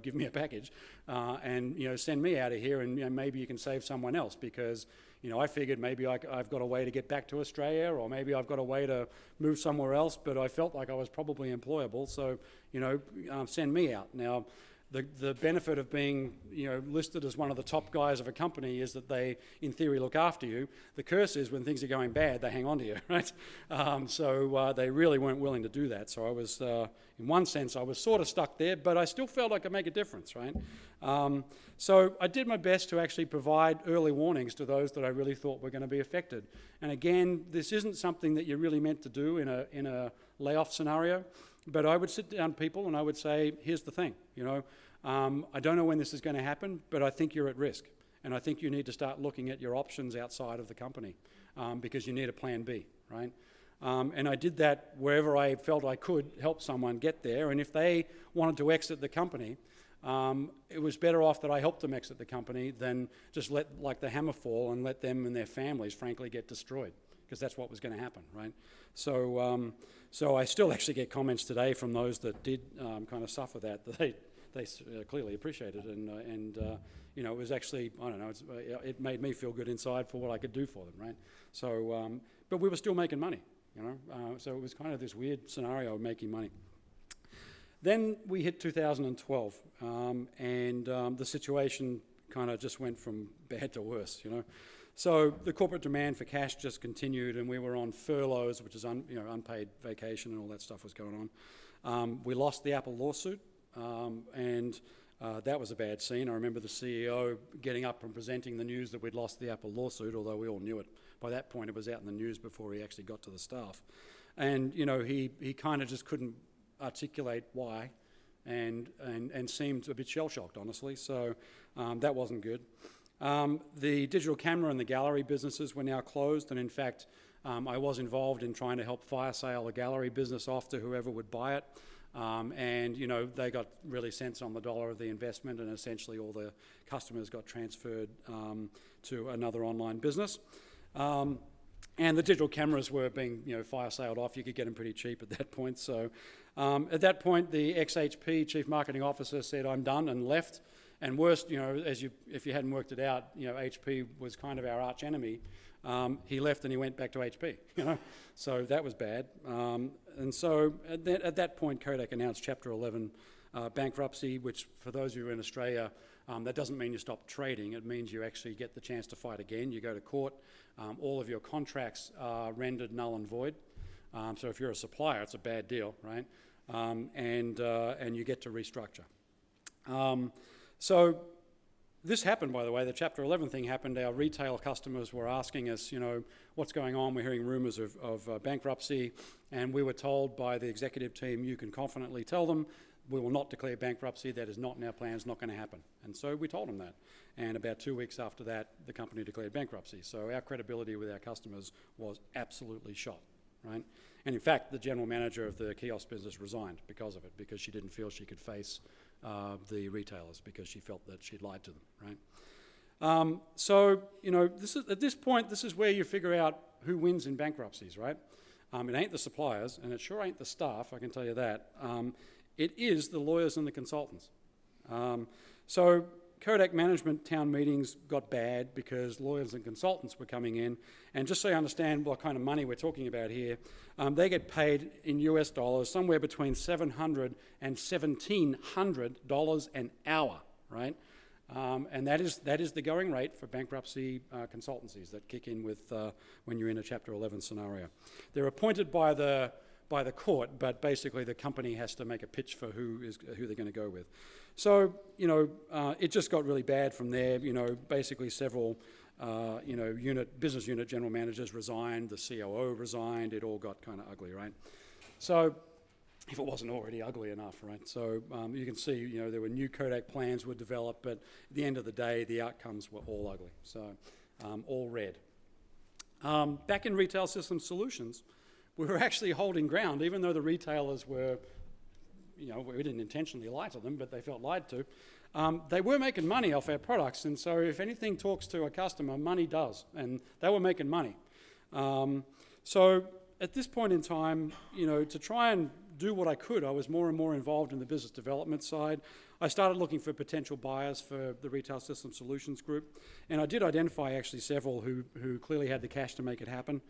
give me a package and, send me out of here, and maybe you can save someone else, because, I figured maybe I've got a way to get back to Australia, or maybe I've got a way to move somewhere else, but I felt like I was probably employable, so, send me out. Now, the benefit of being, listed as one of the top guys of a company is that they, in theory, look after you. The curse is when things are going bad, they hang on to you, right? So they really weren't willing to do that. So I was, in one sense, I was sort of stuck there, but I still felt I could make a difference, right? So I did my best to actually provide early warnings to those that I really thought were going to be affected. And again, this isn't something that you're really meant to do in a layoff scenario. But I would sit down with people and I would say, here's the thing, I don't know when this is going to happen, but I think you're at risk. And I think you need to start looking at your options outside of the company because you need a plan B, right? And I did that wherever I felt I could help someone get there. And if they wanted to exit the company, it was better off that I helped them exit the company than just let the hammer fall and let them and their families, frankly, get destroyed, because that's what was going to happen, right? So I still actually get comments today from those that did kind of suffer that they clearly appreciated it, and it was actually, I don't know, it made me feel good inside for what I could do for them, right? So, but we were still making money, so it was kind of this weird scenario of making money. Then we hit 2012, and the situation kind of just went from bad to worse, So the corporate demand for cash just continued, and we were on furloughs, which is unpaid vacation, and all that stuff was going on. We lost the Apple lawsuit, and that was a bad scene. I remember the CEO getting up and presenting the news that we'd lost the Apple lawsuit, although we all knew it. By that point, it was out in the news before he actually got to the staff. And, he kind of just couldn't articulate why, and seemed a bit shell-shocked, honestly. So that wasn't good. The digital camera and the gallery businesses were now closed, and in fact, I was involved in trying to help fire sale the gallery business off to whoever would buy it. And they got really cents on the dollar of the investment, and essentially all the customers got transferred to another online business. And the digital cameras were being fire saled off. You could get them pretty cheap at that point. So at that point, the ex-HP Chief Marketing Officer said, "I'm done," and left. And worst, if you hadn't worked it out, HP was kind of our arch enemy. He left and he went back to HP, So that was bad. And so at that point, Kodak announced Chapter 11 bankruptcy, which for those of you in Australia, that doesn't mean you stop trading. It means you actually get the chance to fight again. You go to court. All of your contracts are rendered null and void. So if you're a supplier, it's a bad deal, right? And you get to restructure. So this happened, by the way, the Chapter 11 thing happened. Our retail customers were asking us, what's going on? We're hearing rumours of bankruptcy, and we were told by the executive team, you can confidently tell them, we will not declare bankruptcy. That is not in our plans, not going to happen. And so we told them that. And about 2 weeks after that, the company declared bankruptcy. So our credibility with our customers was absolutely shot, right? And in fact, the general manager of the kiosk business resigned because of it, because she didn't feel she could face the retailers, because she felt that she'd lied to them, right? So, at this point, this is where you figure out who wins in bankruptcies, right? It ain't the suppliers, and it sure ain't the staff, I can tell you that. It is the lawyers and the consultants. So Kodak management town meetings got bad because lawyers and consultants were coming in. And just so you understand what kind of money we're talking about here, they get paid in US dollars somewhere between $700 and $1,700 an hour, right? And that is the going rate for bankruptcy consultancies that kick in with when you're in a Chapter 11 scenario. They're appointed by the court, but basically the company has to make a pitch for who they're going to go with. So, it just got really bad from there. Basically several, business unit general managers resigned, the COO resigned, it all got kind of ugly, right? So, if it wasn't already ugly enough, right? So you can see, there were new Kodak plans were developed, but at the end of the day, the outcomes were all ugly. So, all red. Back in Retail Systems Solutions, we were actually holding ground, even though the retailers were, we didn't intentionally lie to them, but they felt lied to. They were making money off our products, and so if anything talks to a customer, money does, and they were making money. So at this point in time, to try and do what I could, I was more and more involved in the business development side. I started looking for potential buyers for the Retail System Solutions group, and I did identify actually several who clearly had the cash to make it happen.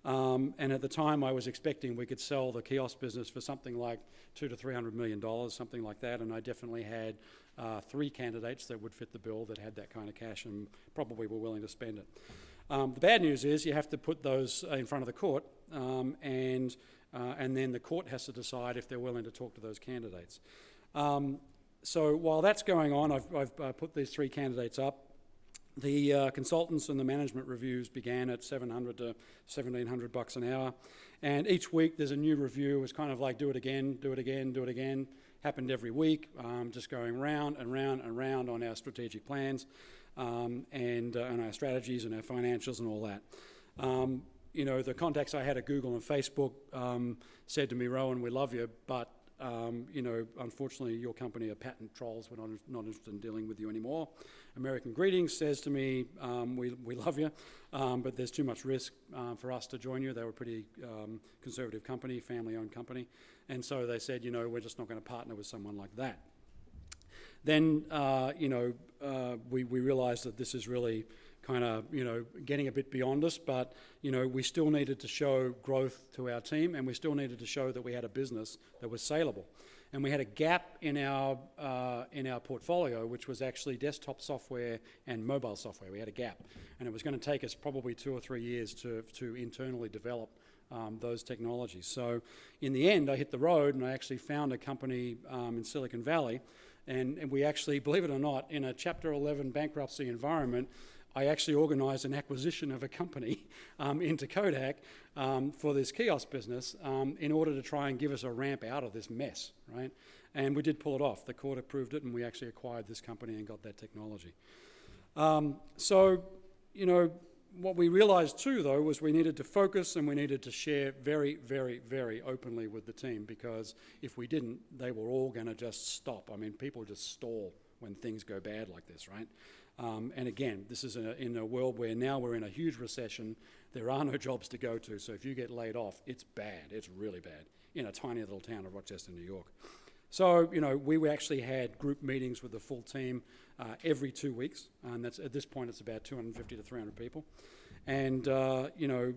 And at the time, I was expecting we could sell the kiosk business for something like $200 to $300 million, something like that, and I definitely had 3 candidates that would fit the bill that had that kind of cash and probably were willing to spend it. The bad news is you have to put those in front of the court, and then the court has to decide if they're willing to talk to those candidates. So while that's going on, I've put these 3 candidates up. The consultants and the management reviews began at $700 to $1,700 an hour, and each week there's a new review. It's kind of like do it again, do it again, do it again. Happened every week, just going round and round and round on our strategic plans and our strategies and our financials and all that. You know, the contacts I had at Google and Facebook said to me, Rowan, we love you, but you know, unfortunately, your company are patent trolls. We're not interested in dealing with you anymore. American Greetings says to me, we love you, but there's too much risk for us to join you. They were a pretty conservative company, family-owned company. And so they said, you know, we're just not going to partner with someone like that. Then, you know, we realized that this is really kind of, you know, getting a bit beyond us, but, you know, we still needed to show growth to our team, and we still needed to show that we had a business that was saleable. And we had a gap in our portfolio, which was actually desktop software and mobile software. We had a gap, and it was going to take us probably 2 or 3 years to internally develop those technologies. So in the end, I hit the road, and I actually found a company in Silicon Valley, and we actually, believe it or not, in a Chapter 11 bankruptcy environment, I actually organised an acquisition of a company into Kodak for this kiosk business in order to try and give us a ramp out of this mess, right? And we did pull it off. The court approved it, and we actually acquired this company and got that technology. So, you know, what we realised too, though, was we needed to focus and we needed to share very, very, very openly with the team, because if we didn't, they were all going to just stop. I mean, people just stall when things go bad like this, right? And again, this is in a world where now we're in a huge recession. There are no jobs to go to, so if you get laid off, it's bad. It's really bad in a tiny little town of Rochester, New York. So, you know, we actually had group meetings with the full team every 2 weeks, and that's at this point it's about 250 to 300 people. And, you know,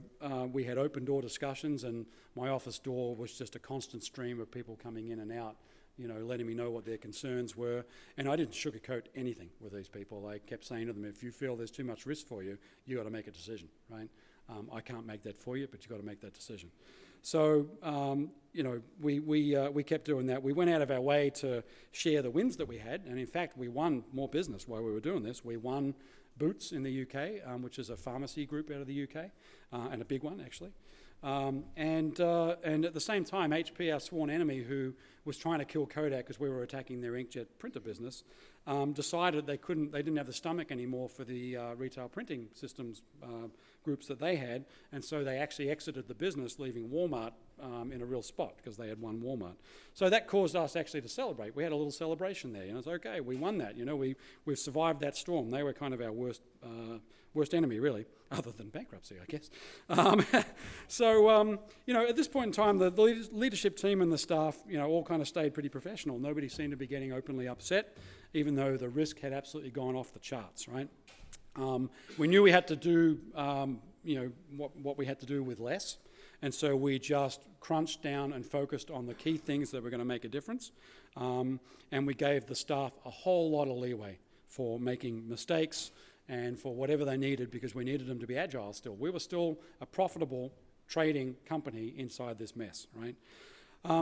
we had open door discussions, and my office door was just a constant stream of people coming in and out, you know, letting me know what their concerns were. And I didn't sugarcoat anything with these people. I kept saying to them, if you feel there's too much risk for you, you got to make a decision, right? I can't make that for you, but you got to make that decision. So, you know, we kept doing that. We went out of our way to share the wins that we had, and in fact, we won more business while we were doing this. We won Boots in the UK, which is a pharmacy group out of the UK, and a big one, actually. And at the same time, HP, our sworn enemy, who was trying to kill Kodak because we were attacking their inkjet printer business, decided they didn't have the stomach anymore for the retail printing systems groups that they had, and so they actually exited the business, leaving Walmart in a real spot because they had won Walmart. So that caused us actually to celebrate. We had a little celebration there. You know, it's okay, we won that. You know, we've survived that storm. They were kind of our worst enemy, really, other than bankruptcy, I guess. You know, at this point in time, the leadership team and the staff, you know, all kind of stayed pretty professional. Nobody seemed to be getting openly upset, even though the risk had absolutely gone off the charts, right? We knew we had to do, you know, what we had to do with less, and so we just crunched down and focused on the key things that were going to make a difference, and we gave the staff a whole lot of leeway for making mistakes and for whatever they needed, because we needed them to be agile still. We were still a profitable trading company inside this mess, right?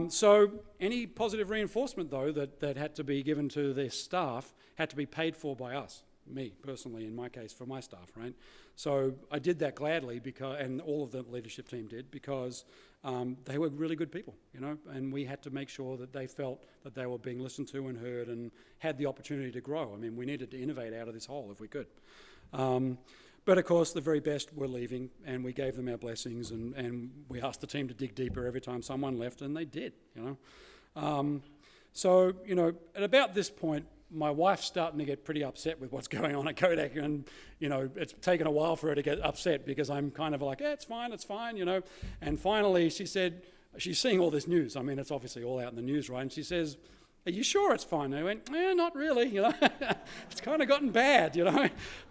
So any positive reinforcement, though, that had to be given to their staff had to be paid for by us. Me, personally, in my case, for my staff, right? So I did that gladly, and all of the leadership team did, because they were really good people, you know, and we had to make sure that they felt that they were being listened to and heard and had the opportunity to grow. I mean, we needed to innovate out of this hole if we could. But of course, the very best were leaving, and we gave them our blessings, and we asked the team to dig deeper every time someone left, and they did, you know. So, you know, at about this point, my wife's starting to get pretty upset with what's going on at Kodak, and, you know, it's taken a while for her to get upset because I'm kind of like, yeah, it's fine, you know. And finally she said, she's seeing all this news. I mean, it's obviously all out in the news, right? And she says, Are you sure it's fine? They went, not really, It's kind of gotten bad,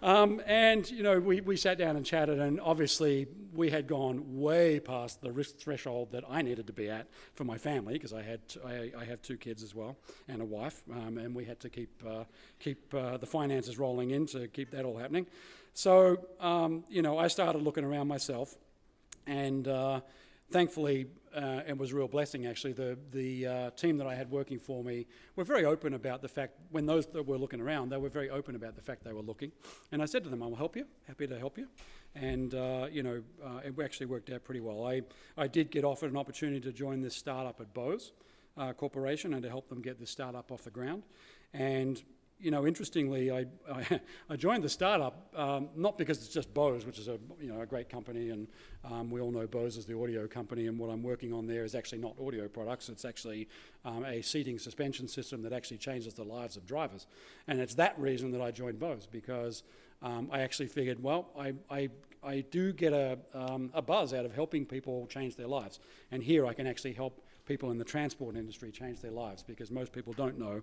And, we sat down and chatted, and obviously we had gone way past the risk threshold that I needed to be at for my family, because I have 2 kids as well and a wife, and we had to keep the finances rolling in to keep that all happening. So, I started looking around myself, and thankfully, it was a real blessing, actually. The team that I had working for me were very open about the fact, when those that were looking around, they were very open about the fact they were looking. And I said to them, I'll help you, happy to help you. And, it actually worked out pretty well. I did get offered an opportunity to join this startup at Bose Corporation and to help them get this startup off the ground. And interestingly, I joined the startup not because it's just Bose, which is a great company, and we all know Bose is the audio company, and what I'm working on there is actually not audio products. It's actually a seating suspension system that actually changes the lives of drivers, and it's that reason that I joined Bose, because I actually figured, well, I do get a buzz out of helping people change their lives, and here I can actually help people in the transport industry change their lives, because most people don't know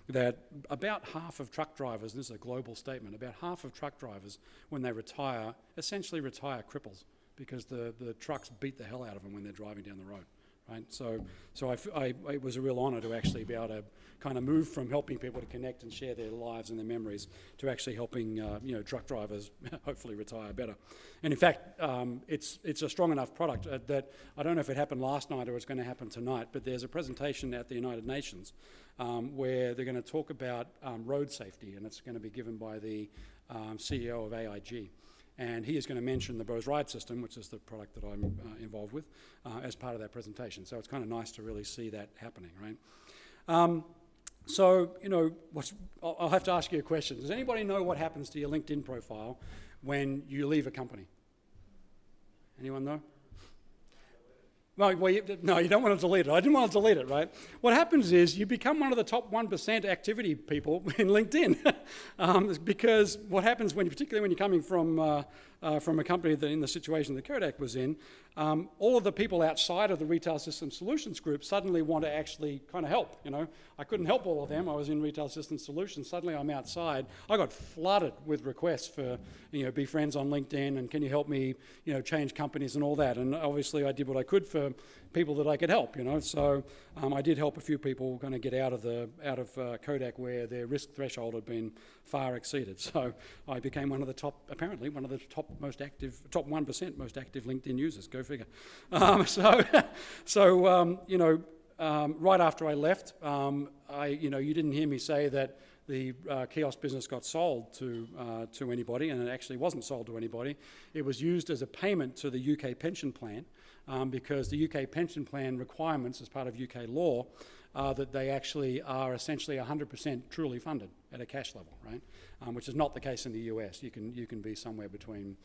that about half of truck drivers, and this is a global statement, about half of truck drivers, when they retire, essentially retire cripples, because the trucks beat the hell out of them when they're driving down the road, right? So it was a real honour to actually be able to kind of move from helping people to connect and share their lives and their memories to actually helping truck drivers hopefully retire better. And in fact, it's a strong enough product that I don't know if it happened last night or it's going to happen tonight, but there's a presentation at the United Nations where they're going to talk about road safety, and it's going to be given by the CEO of AIG. And he is going to mention the Bose Ride system, which is the product that I'm involved with, as part of that presentation. So it's kind of nice to really see that happening, right? So, I'll have to ask you a question. Does anybody know what happens to your LinkedIn profile when you leave a company? Anyone know? Well, no, you don't want to delete it. I didn't want to delete it, right? What happens is you become one of the top 1% activity people in LinkedIn, because what happens particularly when you're coming from a company that in the situation that Kodak was in, all of the people outside of the Retail Systems Solutions group suddenly want to actually kind of help. I couldn't help all of them. I was in Retail Systems Solutions. Suddenly I'm outside. I got flooded with requests for, be friends on LinkedIn, and can you help me, change companies and all that. And obviously I did what I could for people that I could help. So I did help a few people kind of get out of Kodak where their risk threshold had been far exceeded. So I became one of the top 1% most active LinkedIn users. Go figure. Right after I left, you didn't hear me say that the kiosk business got sold to anybody, and it actually wasn't sold to anybody. It was used as a payment to the UK pension plan, because the UK pension plan requirements as part of UK law are that they actually are essentially 100% truly funded at a cash level, right? Which is not the case in the US. You can be somewhere between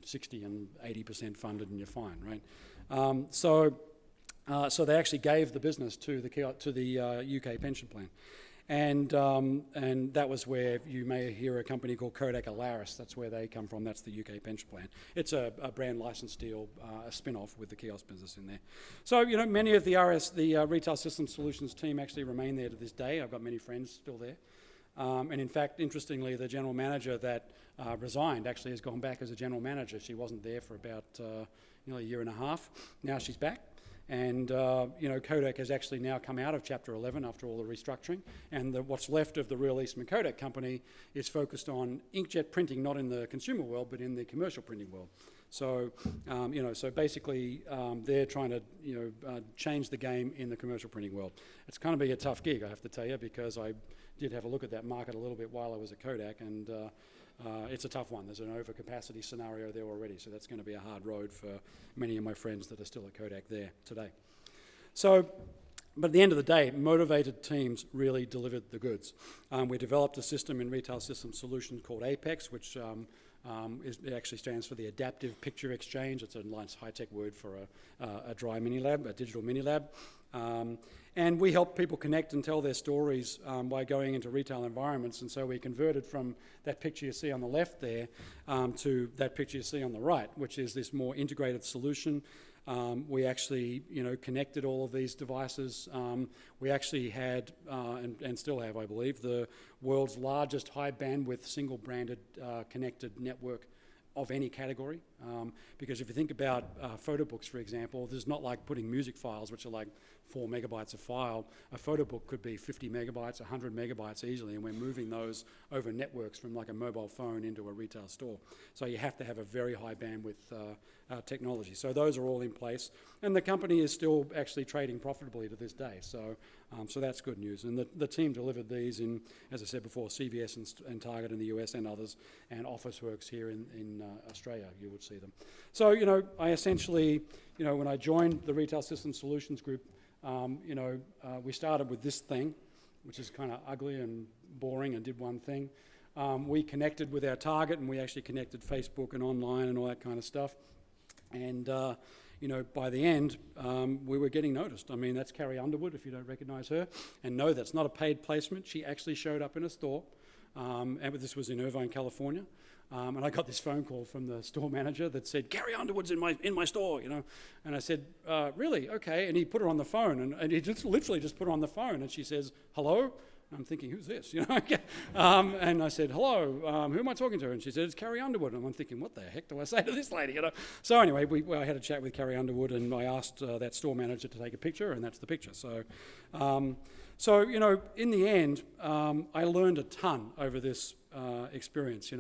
60 and 80% funded, and you're fine, right? So they actually gave the business to the UK pension plan. And that was where you may hear a company called Kodak Alaris. That's where they come from. That's the UK pension plan. It's a brand license deal, a spin-off with the kiosk business in there. So, many of the Retail Systems Solutions team actually remain there to this day. I've got many friends still there. And in fact, interestingly, the general manager that resigned actually has gone back as a general manager. She wasn't there for about nearly a year and a half. Now she's back. And Kodak has actually now come out of Chapter 11 after all the restructuring, and what's left of the real Eastman Kodak company is focused on inkjet printing, not in the consumer world, but in the commercial printing world. So, so basically they're trying to, change the game in the commercial printing world. It's going to be a tough gig, I have to tell you, because I did have a look at that market a little bit while I was at Kodak, and it's a tough one. There's an overcapacity scenario there already, so that's going to be a hard road for many of my friends that are still at Kodak there today. So, but at the end of the day, motivated teams really delivered the goods. We developed a system in Retail Systems Solutions called APEX, which it actually stands for the Adaptive Picture Exchange. It's a nice high-tech word for a dry mini lab, a digital mini lab. And we help people connect and tell their stories by going into retail environments. And so we converted from that picture you see on the left there to that picture you see on the right, which is this more integrated solution. We actually, connected all of these devices. We actually had, and still have, I believe, the world's largest high bandwidth single branded connected network of any category. Because if you think about photo books, for example, there's not like putting music files, which are like 4 megabytes a file. A photo book could be 50 megabytes, 100 megabytes easily, and we're moving those over networks from like a mobile phone into a retail store. So you have to have a very high bandwidth technology. So those are all in place, and the company is still actually trading profitably to this day. So that's good news. And the team delivered these in, as I said before, CVS and Target in the US and others, and Officeworks here in Australia. You would see them. So I essentially, when I joined the Retail Systems Solutions Group, we started with this thing, which is kind of ugly and boring and did one thing. We connected with our target, and we actually connected Facebook and online and all that kind of stuff. And, by the end, we were getting noticed. I mean, that's Carrie Underwood, if you don't recognise her. And no, that's not a paid placement. She actually showed up in a store, and this was in Irvine, California. And I got this phone call from the store manager that said, Carrie Underwood's in my store, And I said, really? Okay. And he put her on the phone, and he just literally just put her on the phone, and she says, hello? I'm thinking, who's this? And I said, hello, who am I talking to? And she said, it's Carrie Underwood. And I'm thinking, what the heck do I say to this lady? So anyway, I had a chat with Carrie Underwood, and I asked that store manager to take a picture, and that's the picture. So, in the end, I learned a ton over this experience.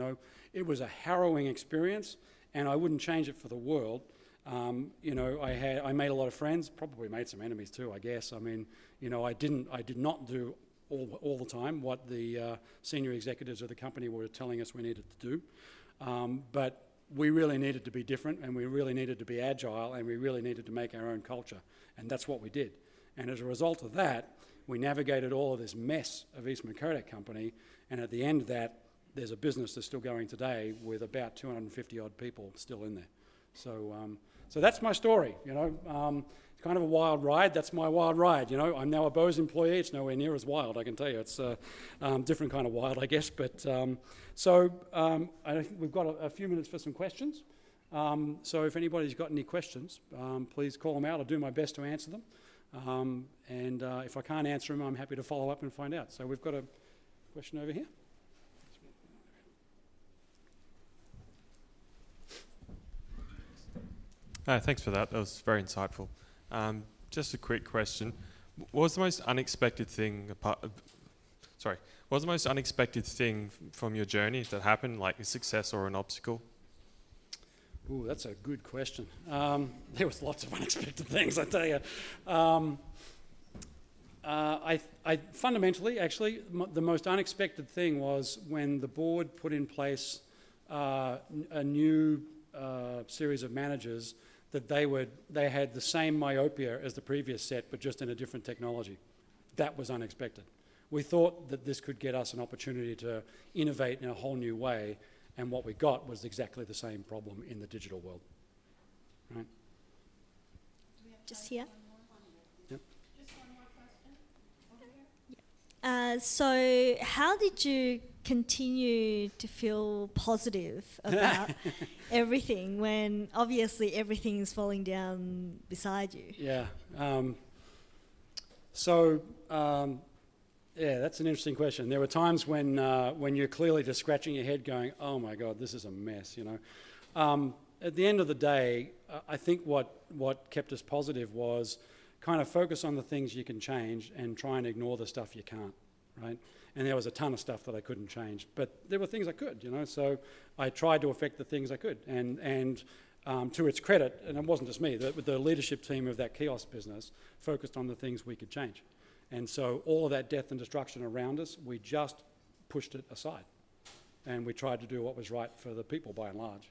It was a harrowing experience, and I wouldn't change it for the world. I made a lot of friends, probably made some enemies too, I guess. I mean, I did not do all the time what the senior executives of the company were telling us we needed to do. But we really needed to be different, and we really needed to be agile, and we really needed to make our own culture. And that's what we did. And as a result of that, we navigated all of this mess of Eastman Kodak Company, and at the end of that, there's a business that's still going today with about 250 odd people still in there. So that's my story, It's kind of a wild ride. That's my wild ride, I'm now a Bose employee. It's nowhere near as wild, I can tell you. It's a different kind of wild, I guess. But I think we've got a few minutes for some questions. So if anybody's got any questions, please call them out. I'll do my best to answer them. And if I can't answer them, I'm happy to follow up and find out. So we've got a question over here. Thanks for that. That was very insightful. Just a quick question. What was the most unexpected thing from your journey that happened, like a success or an obstacle? Ooh, that's a good question. There was lots of unexpected things, I tell you. I fundamentally, actually, the most unexpected thing was when the board put in place a new series of managers that they had the same myopia as the previous set, but just in a different technology. That was unexpected. We thought that this could get us an opportunity to innovate in a whole new way, and what we got was exactly the same problem in the digital world. Right? Just here. Yep. Just one more question. So how did you continue to feel positive about everything when obviously everything's falling down beside you? Yeah. That's an interesting question. There were times when you're clearly just scratching your head going, oh my God, this is a mess, At the end of the day, I think what kept us positive was kind of focus on the things you can change and try and ignore the stuff you can't, right? And there was a ton of stuff that I couldn't change, but there were things I could, so I tried to affect the things I could. And to its credit, and it wasn't just me, the leadership team of that kiosk business focused on the things we could change. And so all of that death and destruction around us, we just pushed it aside. And we tried to do what was right for the people by and large,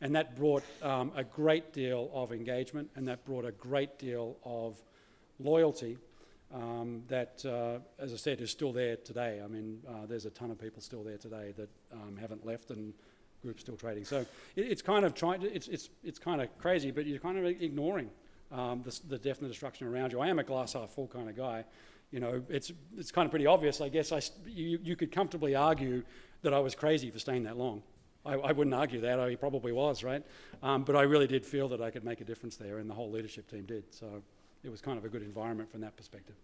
And that brought a great deal of engagement, and that brought a great deal of loyalty that, as I said, is still there today. I mean, there's a ton of people still there today that haven't left, and groups still trading. So it's kind of it's kind of crazy, but you're kind of ignoring the death and destruction around you. I am a glass half full kind of guy. It's kind of pretty obvious, I guess. You could comfortably argue that I was crazy for staying that long. I wouldn't argue that. He probably was, right? But I really did feel that I could make a difference there, and the whole leadership team did. So it was kind of a good environment from that perspective.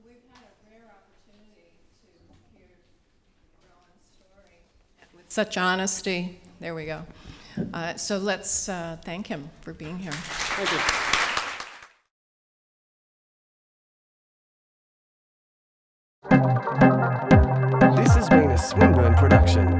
We've had a rare opportunity to hear Rowan's story with such honesty. There we go. So let's thank him for being here. Thank you. This has been a Swinburne production.